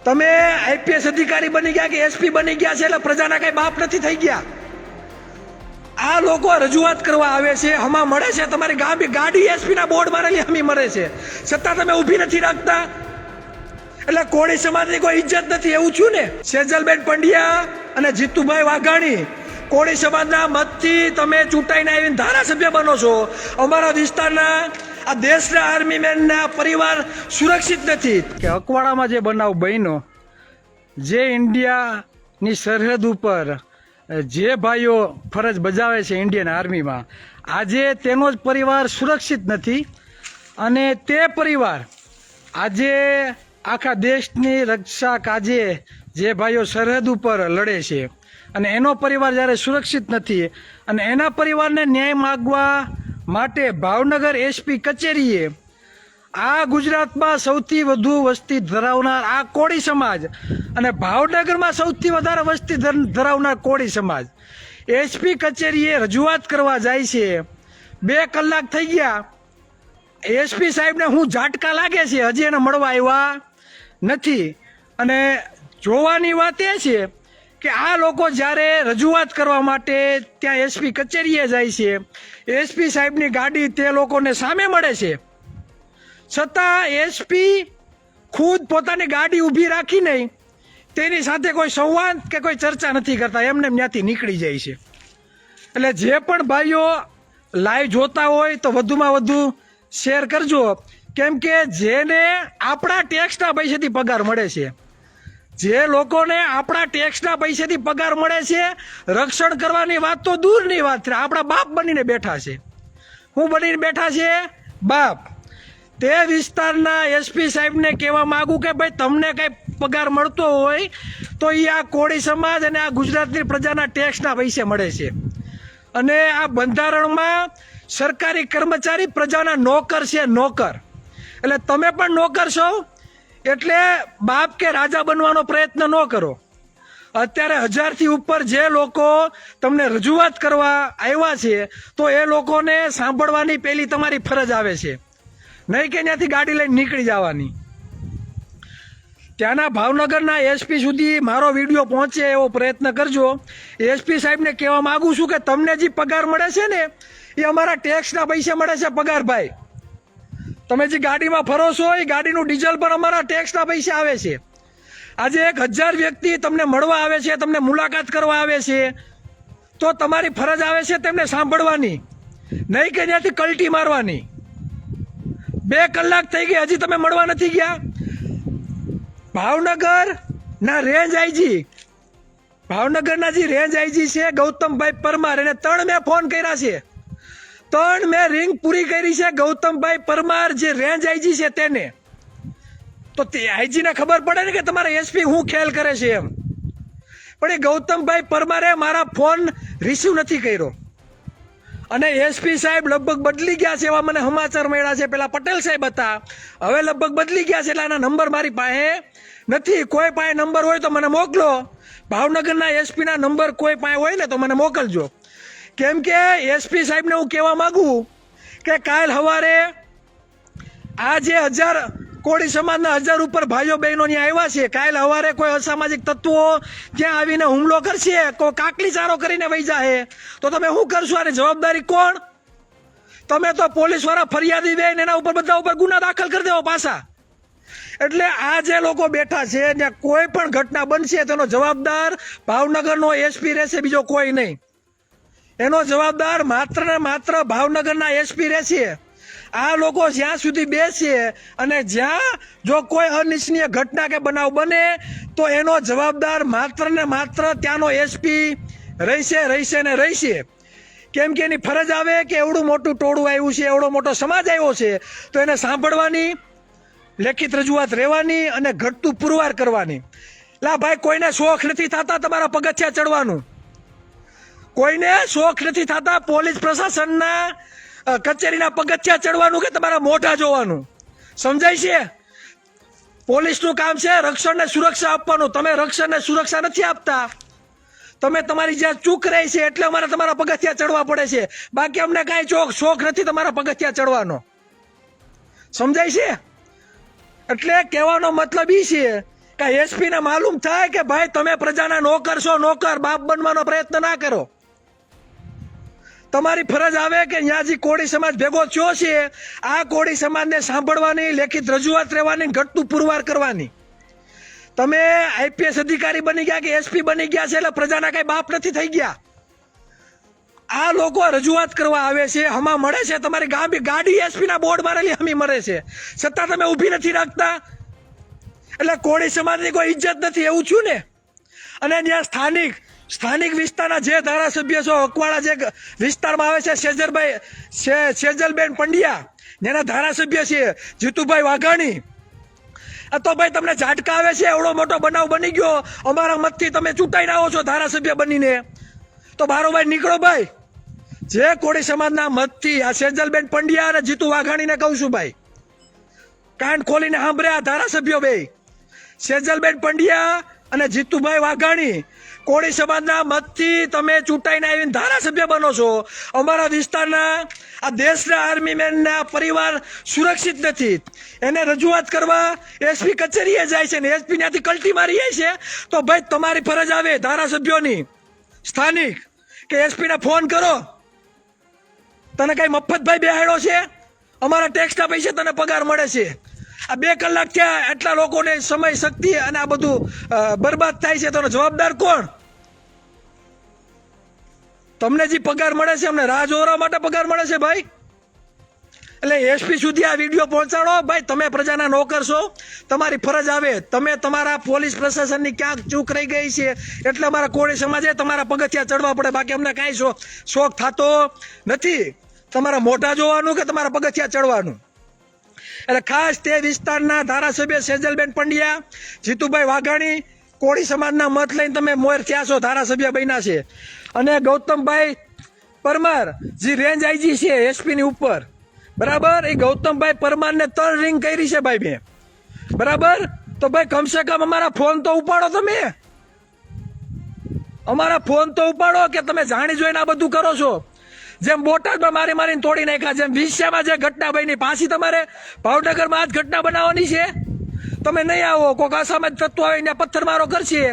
તમે આઈપીએસ અધિકારી બની ગયા કે એસપી બની ગયા છે એટલે પ્રજાના કઈ બાપ નથી થઈ ગયા. આ લોકો રજૂઆત કરવા આવે છે, હમા મળે છે, તમારી ગાડી એસપી ના બોર્ડ મારેલી હમી મળે છે, છતાં તમે ઊભી નથી રાખતા. એટલે કોળી સમાજની કોઈ ઇજ્જત નથી એવું છું ને. સેજલબેન પંડ્યા અને જીતુભાઈ વાઘાણી કોળી સમાજના મતથી તમે ચૂંટાઈને આવીને ધારાસભ્ય બનો છો. અમારા વિસ્તારના આ દેશના આર્મી મેનના પરિવાર સુરક્ષિત નથી. કે અકવાડામાં જે બનાવ બન્યો, જે ઇન્ડિયાની સરહદ ઉપર જે ભાઈઓ ફરજ બજાવે છે ઇન્ડિયન આર્મીમાં, આજે તેનો જ પરિવાર સુરક્ષિત નથી. અને તે પરિવાર આજે આખા દેશની રક્ષા કાજે જે ભાઈઓ સરહદ ઉપર લડે છે અને એનો પરિવાર જ્યારે સુરક્ષિત નથી અને એના પરિવારને ન્યાય માગવા માટે ભાવનગર એસપી કચેરીએ આ ગુજરાતમાં સૌથી વધુ વસ્તી ધરાવનાર આ કોળી સમાજ અને ભાવનગરમાં સૌથી વધારે વસ્તી ધરાવનાર કોળી સમાજ એસપી કચેરીએ રજૂઆત કરવા જાય છે. 2 કલાક થઈ ગયા, એસપી સાહેબને હું ઝાટકા લાગે છે, હજી એને મળવા આવ્યા નથી. અને જોવાની વાત એ છે કે આ લોકો જ્યારે રજૂઆત કરવા માટે ત્યાં એસપી કચેરીએ જાય છે, એસપી સાહેબની ગાડી તે લોકોને સામે મળે છે, છતાં એસપી ખુદ પોતાની ગાડી ઊભી રાખી નહીં, તેની સાથે કોઈ સંવાદ કે કોઈ ચર્ચા નથી કરતા, એમને ત્યાંથી નીકળી જાય છે. એટલે જે પણ ભાઈઓ લાઈવ જોતા હોય તો વધુમાં વધુ શેર કરજો, કેમ કે જેને આપણા ટેક્સના પૈસેથી પગાર મળે છે, જે લોકોને આપણા ટેક્સના પૈસેથી પગાર મળે છે, રક્ષણ કરવાની વાત તો દૂરની વાત છે, આપણા બાપ બનીને બેઠા છે. હું બનીને બેઠા છે? બાપ. તે વિસ્તારના એસપી સાહેબને કહેવા માંગુ કે ભાઈ તમને કઈ પગાર મળતો હોય તો એ આ કોળી સમાજ અને આ ગુજરાતની પ્રજાના ટેક્સના પૈસે મળે છે. અને આ બંધારણમાં સરકારી કર્મચારી પ્રજાના નોકર છે, નોકર. એટલે તમે પણ નોકર છો, એટલે બાપ કે રાજા બનવાનો પ્રયત્ન ન કરો. અત્યારે 1000થી ઉપર જે લોકો તમને રજૂઆત કરવા આવ્યા છે તો એ લોકોને સાંભળવાની પહેલી તમારી ફરજ આવે છે, નહીં કે ત્યાંથી ગાડી લઈને નીકળી જવાની. ત્યાંના ભાવનગરના એસપી સુધી મારો વિડીયો પહોંચે એવો પ્રયત્ન કરજો. એસપી સાહેબને કહેવા માંગુ છું કે તમને જે પગાર મળે છે ને એ અમારા ટેક્સના પૈસે મળે છે પગાર. ભાઈ, તમે જે ગાડીમાં ફરો છો એ ગાડીનું ડીઝલ પણ અમારા ટેક્સના પૈસે આવે છે. આજે 1000 વ્યક્તિ તમને મળવા આવે છે, તમને મુલાકાત કરવા આવે છે, તો તમારી ફરજ આવે છે તેમને સાંભળવાની, નહીં કે ત્યાંથી કલટી મારવાની. 2 કલાક થઈ ગઈ, હજી તમે મળવા નથી ગયા. ભાવનગરના રેન્જ આઈજી, ભાવનગરના જે રેન્જ આઈજી છે ગૌતમભાઈ પરમાર, એને 3 મેં ફોન કર્યા છે, 3 મેં રિંગ પૂરી કરી છે. ગૌતમભાઈ પરમાર જે રેન્જ આઈજી છે તેને, તો તે આઈજીને ખબર પડે ને કે તમારા એસપી શું ખેલ કરે છે એમ. પણ એ ગૌતમભાઈ પરમારે મારા ફોન રિસીવ નથી કર્યો. અને એસપી સાહેબ લગભગ બદલી ગયા છે એવા મને સમાચાર મળ્યા છે. પેલા પટેલ સાહેબ હતા, હવે લગભગ બદલી ગયા છે, એટલે આના નંબર મારી પાસે નથી. કોઈ પાસે નંબર હોય તો મને મોકલો. ભાવનગરના એસપીના નંબર કોઈ પાસે હોય ને તો મને મોકલજો. કેમ કે એસપી સાહેબને હું કહેવા માંગુ કે કાલ સવારે આ જે 1000 કોળી સમાજના 1000 ઉપર ભાઈઓ બહેનો ત્યાં આવ્યા છે, કાલ સવારે કોઈ અસામાજિક તત્વો ત્યાં આવીને હુમલો કરશે, કોઈ કાકલી ચારો કરીને વહી જાહે, તો તમે શું કરશો? આની જવાબદારી કોણ? તમે તો પોલીસ વાળા ફરિયાદી બેન એના ઉપર બધા ઉપર ગુના દાખલ કરી દેવો પાછા. એટલે આ જે લોકો બેઠા છે ત્યાં કોઈ પણ ઘટના બનશે તેનો જવાબદાર ભાવનગરનો એસપી રહેશે, બીજો કોઈ નહીં. એનો જવાબદાર માત્ર ને માત્ર ભાવનગરના એસપી રહેશે. આ લોકો જ્યાં સુધી બેસે અને જ્યાં જો કોઈ અનિચ્છનીય ઘટના કે બનાવ બને તો એનો જવાબદાર માત્ર ને માત્ર ત્યાંનો એસપી રહેશે ને રહેશે. કેમ કે એની ફરજ આવે કે એવડું મોટું ટોળું આવ્યું છે, એવડો મોટો સમાજ આવ્યો છે, તો એને સાંભળવાની, લેખિત રજૂઆત રહેવાની અને ઘટતું પુરવાર કરવાની. લા ભાઈ, કોઈને શોખ નથી થતા તમારા પગથિયા ચડવાનું, કોઈને શોખ નથી થતા પોલીસ પ્રશાસનના કચેરીના પગથિયા ચડવાનું કે તમારા મોઢા જોવાનું. સમજાય છે? પોલીસનું કામ છે રક્ષણ ને સુરક્ષા આપવાનું. તમે રક્ષણ ને સુરક્ષા નથી આપતા, તમે તમારી જ્યાં ચૂક રહી છે એટલે અમારે તમારા પગથિયા ચડવા પડે છે, બાકી અમને કાંઈ શોખ નથી તમારા પગથિયા ચડવાનો. સમજાય છે? એટલે કહેવાનો મતલબ એ છે કાંઈ એસપી ને માલુમ થાય કે ભાઈ તમે પ્રજાના નોકર છો, નોકર બાપ બનવાનો પ્રયત્ન ના કરો. તમારી ફરજ આવે કે ત્યાં જે કોળી સમાજ ભેગો થયો છે આ કોળી સમાજને સાંભળવાની, લેખિત રજૂઆત રહેવાની, ઘટતું પુરવાર કરવાની. તમે આઈપીએસ અધિકારી બની ગયા કે એસપી બની ગયા છે એટલે પ્રજાના કઈ બાપ નથી થઈ ગયા. આ લોકો રજૂઆત કરવા આવે છે, હમા મળે છે, તમારી ગાડી એસપી ના બોર્ડ મારેલી હમી મળે છે, છતાં તમે ઊભી નથી રાખતા. એટલે કોળી સમાજની કોઈ ઇજ્જત નથી એવું છું ને. અને ત્યાં સ્થાનિક વિસ્તારના જે ધારાસભ્ય છો, અકવાડા જે વિસ્તારમાં આવે છે, સેજલબેન પંડ્યા જેના ધારાસભ્ય છે જીતુભાઈ વાઘાણી, તો ભાઈ તમને ઝાટકા આવે છે, એવડો મોટો બનાવ બની ગયો, અમારા મતથી તમે ચૂંટાઈને આવો છો ધારાસભ્ય બનીને, તો બારોબાઈ નીકળો ભાઈ. જે કોળી સમાજના મતથી આ સેજલબેન પંડ્યા અને જીતુ વાઘાણીને કહું છું ભાઈ, કાન ખોલીને સાંભળે આ ધારાસભ્યો બે, સેજલબેન પંડ્યા અને જીતુભાઈ વાઘાણી, કોળી સમાજના મતથી તમે ચૂંટાઈને આવીને ધારાસભ્ય બનો છો. અમારા વિસ્તારના આ દેશના આર્મીમેનના પરિવાર સુરક્ષિત નથી, એને રજૂઆત કરવા એસપી કચેરીએ જાય છે ને એસપી ત્યાંથી કલટી મારી જાય છે. તો ભાઈ તમારી ફરજ આવે ધારાસભ્યોની સ્થાનિક કે એસપી ને ફોન કરો. તને કઈ મફત ભાઈ બેહાડ્યો છે? અમારા ટેક્સના પૈસે તને પગાર મળે છે. આ 2 કલાક થયા, એટલા લોકોને સમય, શક્તિ અને આ બધું બરબાદ થાય છે, તો જવાબદાર કોણ? તમને જે પગાર મળે છે અમને રાહ જોવા માટે પગાર મળે છે ભાઈ. એટલે એસપી સુધી આ વિડીયો પહોંચાડો ભાઈ. તમે પ્રજાના નોકર છો, તમારી ફરજ આવે. તમે તમારા પોલીસ પ્રશાસનની ક્યાંક ચૂક રહી ગઈ છે એટલે અમારા કોળી સમાજે તમારા પગથિયા ચડવા પડે, બાકી અમને કાંઈ શોખ થતો નથી તમારા મોઢા જોવાનું કે તમારા પગથિયા ચડવાનું. એટલે ખાસ તે વિસ્તારના ધારાસભ્ય સેજલબેન પંડ્યા, જીતુભાઈ વાઘાણી, કોળી સમાજના મત લઈને તમે મોર થયા છો, ધારાસભ્ય બન્યા છે. અને ગૌતમભાઈ પરમાર જે રેન્જ આઈજી છે એસપી ની ઉપર, બરાબર, એ ગૌતમભાઈ પરમારને 3 રિંગ કરી છે ભાઈ મેં, બરાબર. તો ભાઈ કમસે કમ અમારા ફોન તો ઉપાડો, તમે અમારા ફોન તો ઉપાડો કે તમે જાણી જોઈને આ બધું કરો છો. જેમ બોટાદમાં મારીને તોડી નાખ્યા, જેમ વિશ્યામાં જે ઘટના બની, પાછી તમારે ભાવનગરમાં આ જ ઘટના બનાવવાની છે. તમે નહીં આવો, કોઈક અસામાજિક તત્વો આવીને પથ્થરમારો કરશે,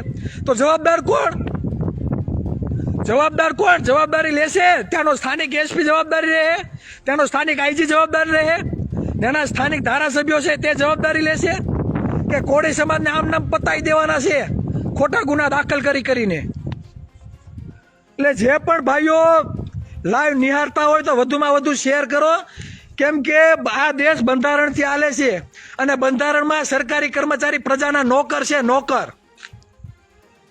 તો જવાબદાર કોણ? જવાબદારી લેશે? ત્યાંનો સ્થાનિક એસપી જવાબદારી રહે, ત્યાંનો સ્થાનિક આઈજી જવાબદારી રહે, ત્યાંના સ્થાનિક ધારાસભ્યો છે તે જવાબદારી લેશે કે કોળી સમાજને આમ નામ પતાવી દેવાના છે ખોટા ગુના દાખલ કરીને? એટલે જે પણ ભાઈઓ લાઈવ નિહાળતા હોય તો વધુમાં વધુ શેર કરો, કેમ કે આ દેશ બંધારણથી હાલે છે અને બંધારણમાં સરકારી કર્મચારી પ્રજાના નોકર છે. નોકર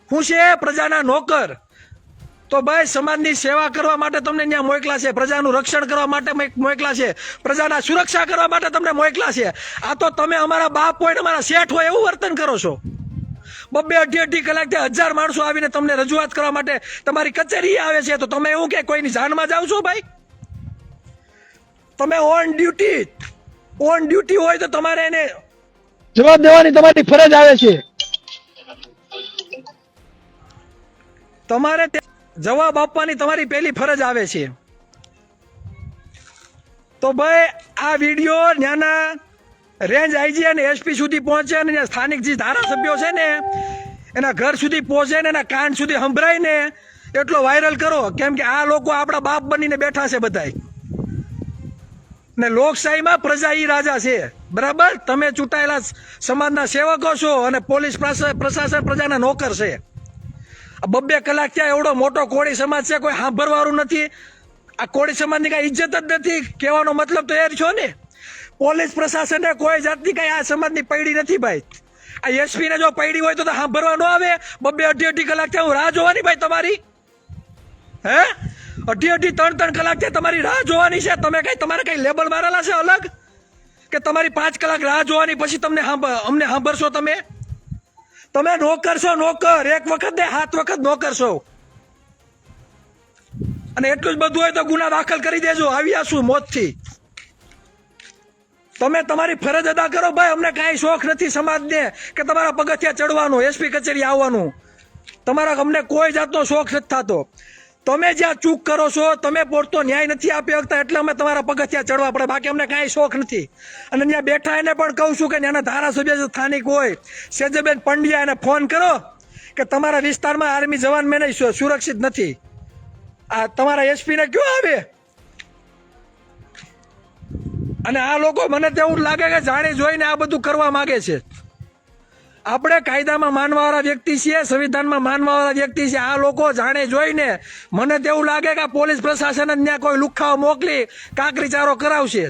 શું છે? પ્રજાના નોકર. તો ભાઈ સમાજની સેવા કરવા માટે તમને ત્યાં મોકલા છે, પ્રજાનું રક્ષણ કરવા માટે મોકલા છે, પ્રજાના સુરક્ષા કરવા માટે તમને મોકલા છે. આ તો તમે અમારા બાપ હોય ને અમારા શેઠ હોય એવું વર્તન કરો છો. 2-2.5 કલાક 1000 માણસો આવીને તમને રજૂઆત કરવા માટે તમારી કચેરી આવે છે, તો તમે એવું કે કોઈની જાનમાં જાવ છો ભાઈ? તમે ઓન ડ્યુટી હોય તો તમારે એને જવાબ દેવાની તમારી ફરજ આવે છે. તમારે જવાબ આપવાની તમારી પહેલી ફરજ આવે છે. તો ભાઈ આ વિડીયો ત્યાંના રેન્જ આઈજી અને એસપી સુધી પહોંચે અને સ્થાનિક જે ધારાસભ્યો છે ને એના ઘર સુધી પહોંચે ને એના કાન સુધી સંભળાય ને એટલો વાયરલ કરો, કેમ કે આ લોકો આપણા બાપ બનીને બેઠા છે બધાય. ને લોકશાહીમાં પ્રજા ઈ રાજા છે, બરાબર. તમે ચૂંટાયેલા સમાજના સેવકો છો અને પોલીસ પ્રશાસન પ્રજાના નોકર છે. 2-2 કલાક ત્યાં એવડો મોટો કોળી સમાજ છે, કોઈ સાંભળવાનું નથી. આ કોળી સમાજની કઈ ઇજ્જત જ નથી. કહેવાનો મતલબ તો એ જ છો ને. પોલીસ પ્રશાસને કોઈ જાતની કઈ આ સમાજની પૈડી નથી ભાઈ. આ એસપી ને જો પૈડી હોય તો સાંભળવા ન આવે. 2-2 કલાક ત્યાં રાહ જોવાની ભાઈ તમારી. હે 2-3 કલાક ત્યાં તમારી રાહ જોવાની છે. તમે કઈ તમારે કઈ લેબલ મારેલા છે અલગ કે તમારી 5 કલાક રાહ જોવાની પછી તમને અમને સાંભળશો? તમે નોકર છો, નોકર. 1 વખત ને 7 વખત નોકર છો. અને એટલું જ બધું હોય તો ગુના દાખલ કરી દેજો, આવી આશું મોતથી. તમે તમારી ફરજ અદા કરો ભાઈ. અમને કાંઈ શોખ નથી સમાજને કે તમારા પગથિયા ચડવાનું, એસપી કચેરી આવવાનું. અમને કોઈ જાતનો શોખ નથી થતો. તમે જ્યાં ચૂક કરો છો, તમે પૂરતો ન્યાય નથી આપી શકતા એટલે અમે તમારા પગથિયા ચડવા પડે, બાકી અમને કાંઈ શોખ નથી. અને ત્યાં બેઠા એને પણ કહું છું કે ત્યાંના ધારાસભ્ય જો સ્થાનિક હોય, સેજબેન પંડ્યા, એને ફોન કરો કે તમારા વિસ્તારમાં આર્મી જવાન મેં નહીં સુરક્ષિત નથી, આ તમારા એસપી ને કયો આવે. અને આ લોકો મને તો એવું લાગે કે જાણી જોઈને આ બધું કરવા માંગે છે. આપણે કાયદામાં માનવાવાળા વ્યક્તિ છીએ, સંવિધાનમાં માનવાવાળા વ્યક્તિ છે. આ લોકો જાણે જોઈને મને તો એવું લાગે કે પોલીસ પ્રશાસન જ ત્યાં કોઈ લુખાઓ મોકલી કાકરી ચારો કરાવશે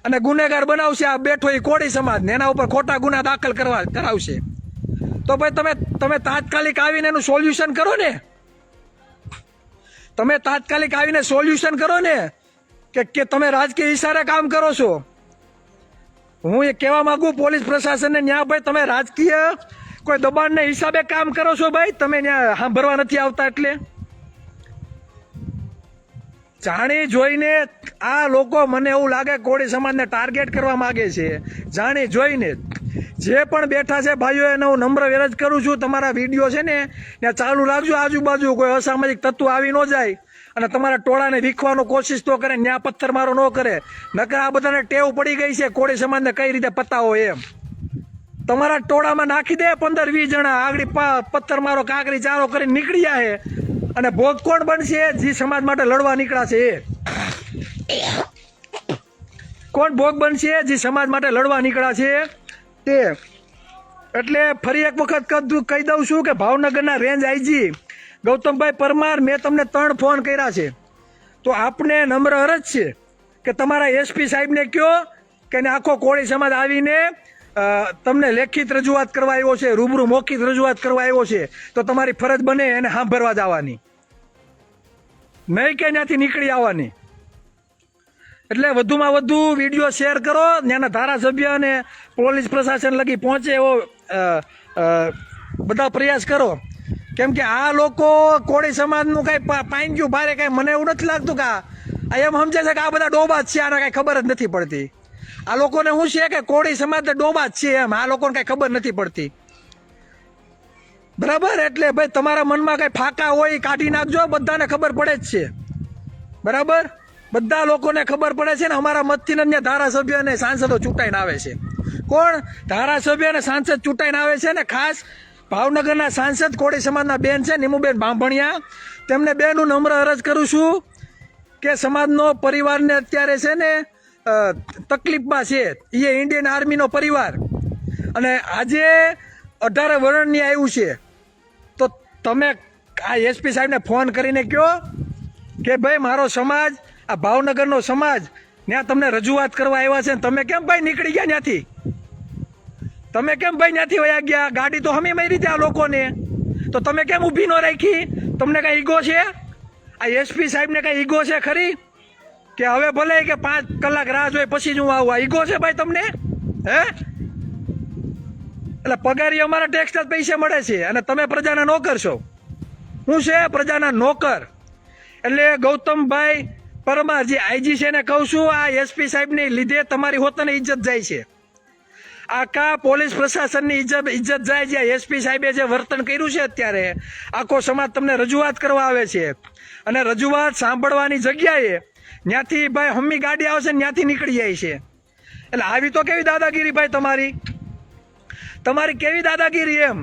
અને ગુનેગાર બનાવશે. આ બેઠો એ કોળી સમાજ ને એના ઉપર ખોટા ગુના દાખલ કરાવશે. તો ભાઈ તમે તાત્કાલિક આવીને એનું સોલ્યુશન કરો ને. તમે તાત્કાલિક આવીને સોલ્યુશન કરો ને કે તમે રાજકીય ઈશારે કામ કરો છો. હું એ કહેવા માંગુ પોલીસ પ્રશાસનને, ન્યા ભાઈ તમે રાજકીય કોઈ દબાણને હિસાબે કામ કરો છો ભાઈ, તમે ત્યાં સાંભળવા નથી આવતા. એટલે જાણી જોઈને આ લોકો, મને એવું લાગે કોળી સમાજને ટાર્ગેટ કરવા માંગે છે જાણી જોઈને. જે પણ બેઠા છે ભાઈઓ, એને હું નમ્ર વિનંતી કરું છું, તમારા વિડીયો છે ને ત્યાં ચાલુ રાખજો. આજુબાજુ કોઈ અસામાજિક તત્વ આવી ન જાય અને તમારા ટોળાને વીખવાનો કોશિશ તો કરે, ન્યા પથ્થરમારો ન કરે. નકર આ બધાને ટેવ પડી ગઈ છે કોળી સમાજને કઈ રીતે પતાવો એમ. તમારા ટોળામાં નાખી દે 15-20 જણા, આગળ પથ્થરમારો કાકરી ચારો કરીને નીકળી જાય. અને ભોગ કોણ બનશે? જે સમાજ માટે લડવા નીકળ્યા છે એ. કોણ ભોગ બનશે? જે સમાજ માટે લડવા નીકળ્યા છે તે. એટલે ફરી એક વખત કહી દઉં છું કે ભાવનગરના રેન્જ આઈજી ગૌતમભાઈ પરમાર, મેં તમને 3 ફોન કર્યા છે. તો આપને નમ્ર અરજ છે કે તમારા એસપી સાહેબને કહો કે આખો કોળી સમાજ આવીને તમને લેખિત રજૂઆત કરવા આવ્યો છે, રૂબરૂ મૌખિક રજૂઆત કરવા આવ્યો છે. તો તમારી ફરજ બને એને સાંભળવા જવાની, નહીં કે ત્યાંથી નીકળી આવવાની. એટલે વધુમાં વધુ વિડીયો શેર કરો, ત્યાંના ધારાસભ્ય અને પોલીસ પ્રશાસન લગી પહોંચે એવો બધા પ્રયાસ કરો. કેમ કે આ લોકો કોળી સમાજનું કઈ પાઈન ગયું ભારે, કઈ મને એવું નથી લાગતું કે આ એમ સમજે છે કે આ બધા ડોબા જ છે, આને કઈ ખબર જ નથી પડતી. આ લોકોને શું છે કે કોળી સમાજ ડોબા જ છે એમ, આ લોકોને કઈ ખબર નથી પડતી. બરાબર? એટલે ભાઈ તમારા મનમાં કઈ ફાકા હોય કાઢી નાખજો, બધાને ખબર પડે જ છે. બરાબર? બધા લોકોને ખબર પડે છે ને અમારા મતથી ને ધારાસભ્ય અને સાંસદો ચૂંટાઈને આવે છે. કોણ? ધારાસભ્ય અને સાંસદ ચૂંટાઈને આવે છે ને ખાસ ભાવનગરના સાંસદ કોળી સમાજના બેન છે નીમુબેન બાંભણિયા. તેમને બેનું નમ્ર અરજ કરું છું કે સમાજનો પરિવારને અત્યારે છે ને તકલીફમાં છે, એ ઇન્ડિયન આર્મીનો પરિવાર અને આજે 18 વર્ષની આવ્યું છે. તો તમે આ એસપી સાહેબને ફોન કરીને કહો કે ભાઈ મારો સમાજ, આ ભાવનગરનો સમાજ ત્યાં તમને રજૂઆત કરવા આવ્યા છે. તમે કેમ ભાઈ નીકળી ગયા ત્યાંથી? તમે કેમ ભાઈ ત્યાંથી વયા ગયા? ગાડી તો હમી મારી ત્યાં લોકોને, તો તમે કેમ ઊભી ન રાખી? તમને કઈ ઈગો છે? આ એસપી સાહેબને કઈ ઈગો છે ખરી? કે હવે ભલે કે 5 કલાક રાહ જોઈ પછી જ હું આવું, ઈગો છે ભાઈ તમને? હે? એટલે પગારી અમારા ટેક્સ પૈસે મળે છે અને તમે પ્રજાના નોકર છો. શું છે? પ્રજાના નોકર. એટલે ગૌતમભાઈ પરમાર જે આઈજી છે ને કહું છું, આ એસપી સાહેબને લીધે તમારી હોતને ઇજ્જત જાય છે, આખા પોલીસ પ્રશાસનની ઇજ્જત જાય છે. એસપી સાહેબે જે વર્તન કર્યું છે અત્યારે, આખો સમાજ તમને રજૂઆત કરવા આવે છે અને રજૂઆત સાંભળવાની જગ્યાએ ત્યાંથી ભાઈ હમ્મી ગાડી આવશે ને ત્યાંથી નીકળી જાય છે. એટલે આવી તો કેવી દાદાગીરી ભાઈ તમારી કેવી દાદાગીરી એમ?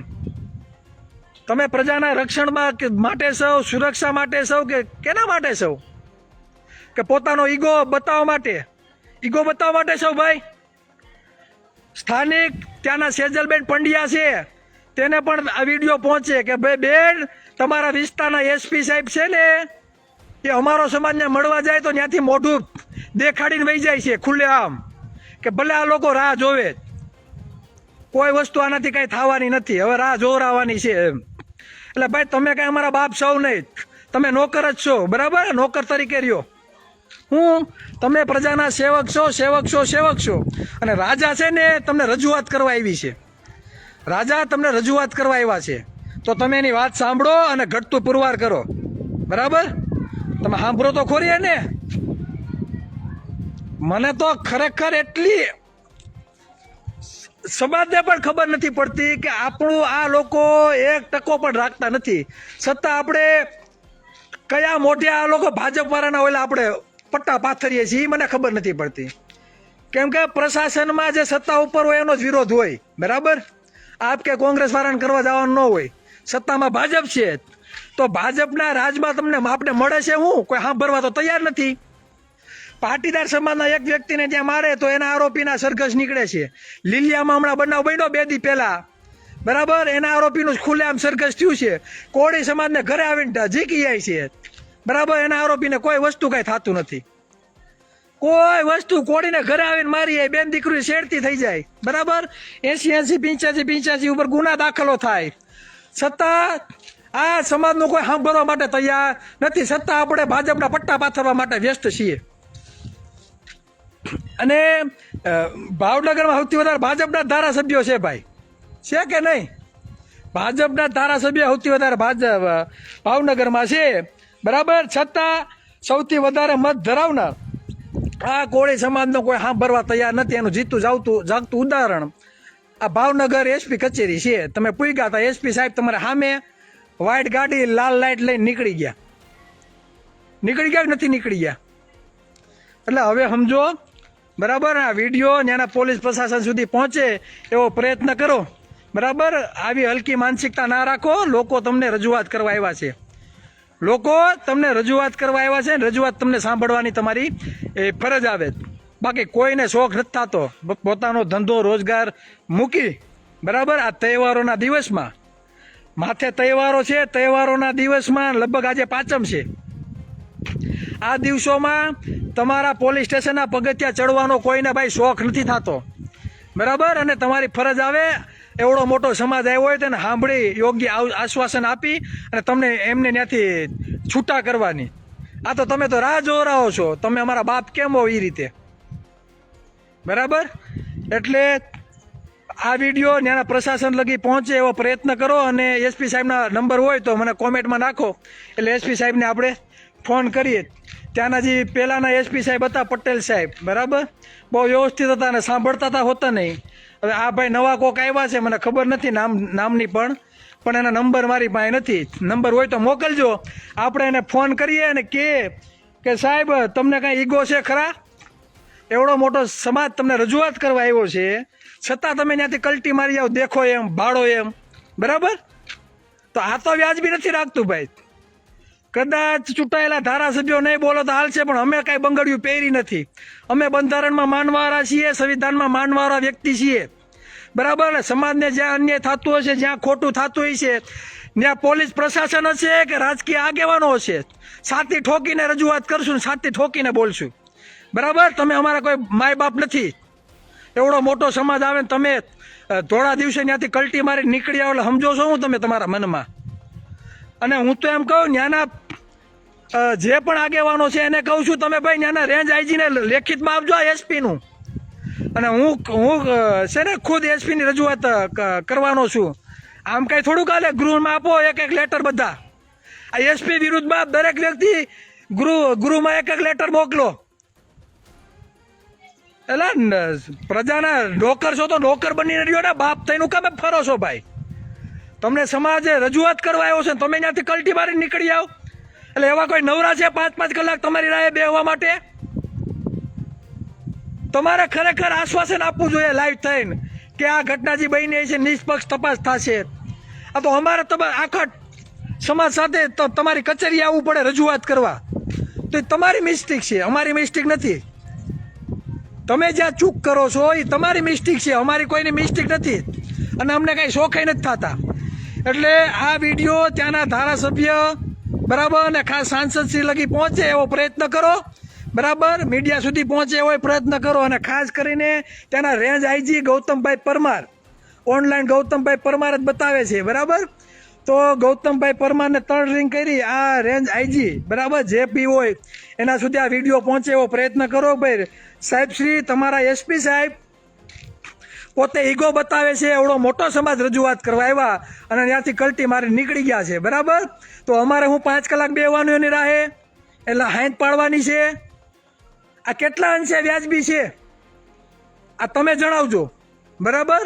તમે પ્રજાના રક્ષણમાં માટે સૌ, સુરક્ષા માટે સૌ કે કેના માટે સૌ? કે પોતાનો ઈગો બતાવવા માટે સૌ ભાઈ? સ્થાનિક ત્યાંના સેજલબેન પંડ્યા છે, તેને પણ આ વિડીયો પહોંચે કે ભાઈ બેન, તમારા વિસ્તારના એસપી સાહેબ છે ને એ અમારો સમાજને મળવા જાય તો ત્યાંથી મોઢું દેખાડીને વહી જાય છે ખુલ્લે આમ, કે ભલે આ લોકો રાહ જોવે, કોઈ વસ્તુ આનાથી કઈ થવાની નથી, હવે રાહ જોરાવાની છે એમ. એટલે ભાઈ તમે કઈ અમારા બાપ સૌ નહીં, તમે નોકર જ છો. બરાબર? નોકર તરીકે રહ્યો. તમે પ્રજાના સેવક છો. અને રાજા છે ને તમને રજૂઆત કરવા આવી છે, રાજા તમને રજૂઆત કરવા આવ્યા છે. તો તમે એની વાત સાંભળો અને ઘટતું પુરવાર કરો. બરાબર? તમે સાંભળો તો ખોરી ને. મને તો ખરેખર એટલી સમાજને પણ ખબર નથી પડતી કે આપણું આ લોકો 1% પણ રાખતા નથી, છતાં આપણે કયા મોઢે આ લોકો ભાજપ વાળાના ઓલા આપણે પટ્ટા પાથરીએ છીએ એ મને ખબર નથી પડતી. કેમ કે પ્રશાસનમાં જે સત્તા ઉપર હોય એનો જ વિરોધ હોય, બરાબર. આપ કે કોંગ્રેસ વાળાને કરવા જવાનું ન હોય, સત્તામાં ભાજપ છે તો ભાજપના રાજમાં તમને આપણે મળે છે હું કોઈ સાંભળવા તો તૈયાર નથી. પાટીદાર સમાજના એક વ્યક્તિને ત્યાં મારે તો એના આરોપીના સરઘસ નીકળે છે. લીલિયામાં હમણાં બનાવ બન્યો 2 દી પહેલા, બરાબર, એના આરોપીનું ખુલ્લેઆમ સરઘસ થયું છે. કોળી સમાજને ઘરે આવીને ઝીકી જાય છે, બરાબર. એના આરોપીને કોઈ વસ્તુ કઈ થતું નથી, કોઈ વસ્તુ. કોળીને ઘરે આવીને મારી બેન દીકરી શેરતી થઈ જાય, બરાબર. 80 85 ઉપર ગુના દાખલો થાય, છતાં આ સમાજનું કોઈ સાંભળવા માટે તૈયાર નથી. છતાં આપણે ભાજપના પટ્ટા પાથરવા માટે વ્યસ્ત છીએ. અને ભાવનગરમાં સૌથી વધારે ભાજપના ધારાસભ્યો છે ભાઈ, છે કે નહીં? ભાજપના ધારાસભ્ય સૌથી વધારે ભાવનગરમાં છે, બરાબર. છતાં સૌથી વધારે મત ધરાવનાર આ કોળી સમાજનો કોઈ સાંભળવા તૈયાર નથી. એનું જીતું જાગતું ઉદાહરણ આ ભાવનગર એસપી કચેરી છે. તમે પૂગ્યા હતા, એસપી સાહેબ તમારે સામે વ્હાઈટ ગાડી લાલ લાઇટ લઈને નીકળી ગયા કે નથી નીકળી ગયા? એટલે હવે સમજો, બરાબર. આ વિડીયો ત્યાંના પોલીસ પ્રશાસન સુધી પહોંચે એવો પ્રયત્ન કરો, બરાબર. આવી હલકી માનસિકતા ના રાખો. લોકો તમને રજૂઆત કરવા આવ્યા છે, રજૂઆત તમને સાંભળવાની તમારી ફરજ આવે. બાકી કોઈને શોખ નથી થતો પોતાનો ધંધો રોજગાર મૂકી, બરાબર. આ તહેવારોના દિવસમાં માથે તહેવારો છે, તહેવારોના દિવસમાં લગભગ આજે 5મ છે. આ દિવસોમાં તમારા પોલીસ સ્ટેશનના પગથિયા ચડવાનો કોઈને ભાઈ શોખ નથી થતો, બરાબર. અને તમારી ફરજ આવે એવડો મોટો સમાજ આવ્યો હોય તેને સાંભળી યોગ્ય આશ્વાસન આપી અને તમને એમને ત્યાંથી છૂટા કરવાની. આ તો તમે તો રાહ જોરાવો છો, તમે અમારા બાપ કેમ હો એ રીતે, બરાબર. એટલે આ વિડીયો ત્યાંના પ્રશાસન લગી પહોંચે એવો પ્રયત્ન કરો. અને એસપી સાહેબના નંબર હોય તો મને કોમેન્ટમાં નાખો, એટલે એસપી સાહેબને આપણે ફોન કરીએ. ત્યાંના જે પહેલાંના એસપી સાહેબ હતા પટેલ સાહેબ, બરાબર, બહુ વ્યવસ્થિત હતા અને સાંભળતા હતા હોતા નહીં. હવે આ ભાઈ નવા કોક આવ્યા છે, મને ખબર નથી નામની, પણ એના નંબર મારી પાસે નથી. નંબર હોય તો મોકલજો, આપણે એને ફોન કરીએ અને કે સાહેબ તમને કાંઈ ઈગો છે ખરા? એવડો મોટો સમાજ તમને રજૂઆત કરવા આવ્યો છે, છતાં તમે ત્યાંથી કલટી મારી જાઓ, દેખો એમ ભાડો એમ, બરાબર. તો આ તો વ્યાજબી નથી રાખતું ભાઈ. કદાચ ચૂંટાયેલા ધારાસભ્યો નહીં બોલો તો હાલશે, પણ અમે કાંઈ બંગડિયું પહેરી નથી. અમે બંધારણમાં માનવાવાળા છીએ, સંવિધાનમાં માનવાવાળા વ્યક્તિ છીએ, બરાબર. સમાજને જ્યાં અન્યાય થતું હશે, જ્યાં ખોટું થતું હોય છે, ત્યાં પોલીસ પ્રશાસન હશે કે રાજકીય આગેવાનો હશે, છાતી ઠોકીને રજૂઆત કરશું, છાતી ઠોકીને બોલશું, બરાબર. તમે અમારા કોઈ માય બાપ નથી. એવડો મોટો સમાજ આવે ને તમે થોડા દિવસે ત્યાંથી કલટી મારી નીકળી આવો એટલે સમજો છો હું તમે તમારા મનમાં? અને હું તો એમ કહું ત્યાંના જે પણ આગેવાનો છે એને કહું છું, તમે ભાઈ ત્યાંના રેન્જ આઈજીને લેખિતમાં આપજો આ એસપીનું. અને હું છે ને ખુદ એસપીની રજૂઆત કરવાનો છું. આમ કાંઈ થોડુંક હાલે ગૃહમાં આપો એક લેટર બધા. આ એસપી વિરુદ્ધમાં દરેક વ્યક્તિ ગૃહમાં એક લેટર મોકલો. એટલે પ્રજાના નોકર છો તો નોકર બનીને રહ્યો ને, બાપ થઈને કામે ફરો છો ભાઈ? તમને સમાજે રજૂઆત કરવા આવ્યો છે, તમે ત્યાંથી કલટી મારી નીકળી આવો. એટલે એવા કોઈ નવરા છે 5-5 કલાક તમારી રાહે બેહવા માટે? તમારે ખરેખર આશ્વાસન આપવું જોઈએ લાઈવ થઈને કે આ ઘટના જે બની છે નિષ્પક્ષ તપાસ થશે. આ તો અમારે આખા સમાજ સાથે તમારી કચેરી આવવું પડે રજૂઆત કરવા, તો એ તમારી મિસ્ટેક છે, અમારી મિસ્ટેક નથી. તમે જ્યાં ચૂક કરો છો એ તમારી મિસ્ટેક છે, અમારી કોઈની મિસ્ટેક નથી. અને અમને કાંઈ શોખાઈ નથી થતા. એટલે આ વિડીયો ત્યાંના ધારાસભ્ય, બરાબર, અને ખાસ સાંસદ શ્રી લગી પહોંચે એવો પ્રયત્ન કરો, બરાબર. મીડિયા સુધી પહોંચે એવો પ્રયત્ન કરો. અને ખાસ કરીને ત્યાંના રેન્જ આઈજી ગૌતમભાઈ પરમાર, ઓનલાઈન ગૌતમભાઈ પરમાર જ બતાવે છે, બરાબર. તો ગૌતમભાઈ પરમારને 3 રિંગ કરી આ રેન્જ આઈજી, બરાબર, જે બી હોય એના સુધી આ વિડીયો પહોંચે એવો પ્રયત્ન કરો ભાઈ. સાહેબ શ્રી તમારા એસપી સાહેબ પોતે ઈગો બતાવે છે, એવડો મોટો સમાજ રજૂઆત કરવા આવ્યા અને ત્યાંથી કલટી મારી નીકળી ગયા છે, બરાબર. તો અમારે હું 5 કલાક બેહવાનું એની રાહે, એટલે હાંત પાડવાની છે? આ કેટલા અંશે વ્યાજબી છે આ તમે જણાવજો, બરાબર.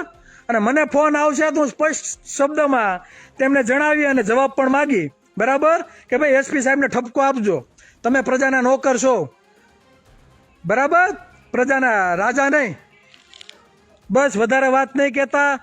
અને મને ફોન આવશે તો હું સ્પષ્ટ શબ્દમાં તેમને જણાવી અને જવાબ પણ માગી બરાબર કે ભાઈ એસપી સાહેબને ઠપકો આપજો, તમે પ્રજાના નોકર છો, બરાબર, પ્રજાના રાજા નહીં. બસ વધારે વાત નહીં કહેતા.